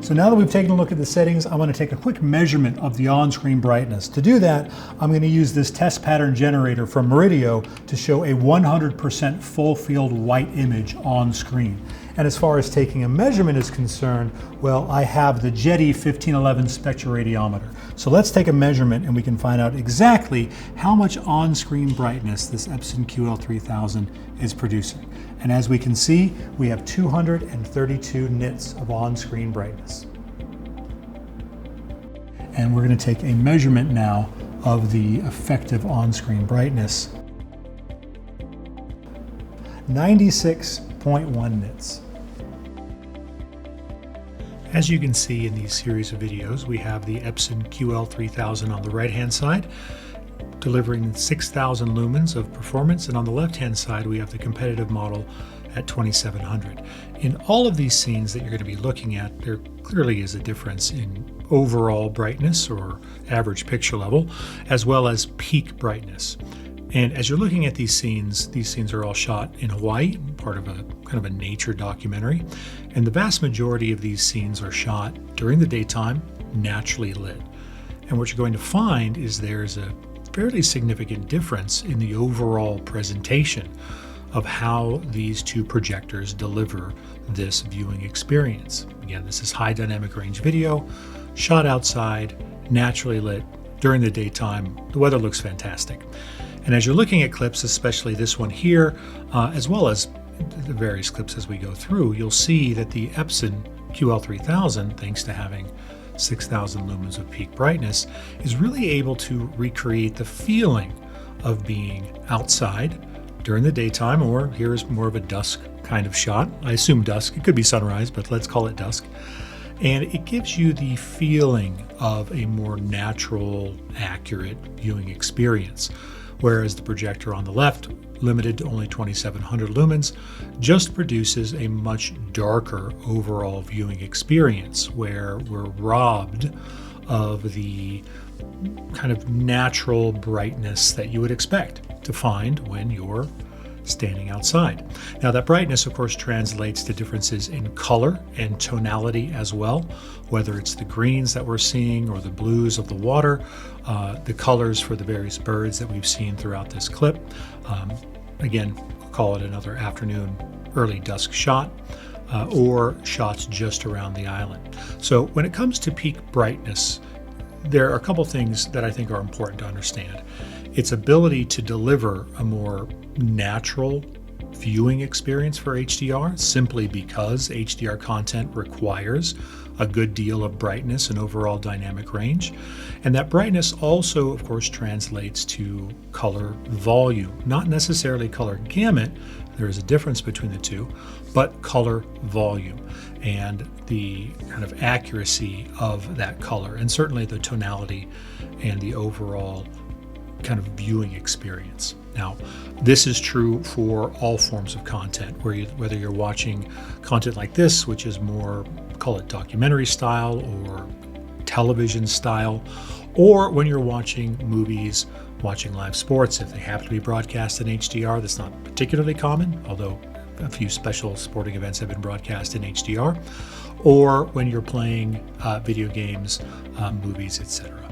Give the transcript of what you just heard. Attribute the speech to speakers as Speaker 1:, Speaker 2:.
Speaker 1: So now that we've taken a look at the settings, I want to take a quick measurement of the on-screen brightness. To do that, I'm going to use this test pattern generator from Meridio to show a 100% full field white image on screen. And as far as taking a measurement is concerned, well, I have the Jetty 1511 spectroradiometer. So let's take a measurement and we can find out exactly how much on-screen brightness this Epson QL-3000 is producing. And as we can see, we have 232 nits of on-screen brightness. And we're going to take a measurement now of the effective on-screen brightness. 96.1 nits. As you can see in these series of videos, we have the Epson QL-3000 on the right-hand side, delivering 6,000 lumens of performance, and on the left-hand side we have the competitive model at 2,700. In all of these scenes that you're going to be looking at, there clearly is a difference in overall brightness or average picture level, as well as peak brightness. And as you're looking at these scenes are all shot in Hawaii, part of a kind of a nature documentary. And the vast majority of these scenes are shot during the daytime, naturally lit. And what you're going to find is there's a fairly significant difference in the overall presentation of how these two projectors deliver this viewing experience. Again, this is high dynamic range video, shot outside, naturally lit, during the daytime. The weather looks fantastic. And as you're looking at clips, especially this one here, as well as the various clips as we go through, you'll see that the Epson QL-3000, thanks to having 6,000 lumens of peak brightness, is really able to recreate the feeling of being outside during the daytime, or here's more of a dusk kind of shot. I assume dusk, it could be sunrise, but let's call it dusk. And it gives you the feeling of a more natural, accurate viewing experience. Whereas the projector on the left, limited to only 2,700 lumens, just produces a much darker overall viewing experience, where we're robbed of the kind of natural brightness that you would expect to find when you're standing outside. Now that brightness of course translates to differences in color and tonality as well, whether it's the greens that we're seeing or the blues of the water, the colors for the various birds that we've seen throughout this clip. Again, we'll call it another afternoon, early dusk shot, or shots just around the island. So when it comes to peak brightness, there are a couple things that I think are important to understand. Its ability to deliver a more natural viewing experience for HDR, simply because HDR content requires a good deal of brightness and overall dynamic range. And that brightness also, of course, translates to color volume, not necessarily color gamut. There is a difference between the two, but color volume and the kind of accuracy of that color, and certainly the tonality and the overall kind of viewing experience. Now, this is true for all forms of content, whether you're watching content like this, which is more, call it documentary style or television style, or when you're watching movies, watching live sports, if they happen to be broadcast in HDR. That's not particularly common, although a few special sporting events have been broadcast in HDR, or when you're playing video games, movies, etc.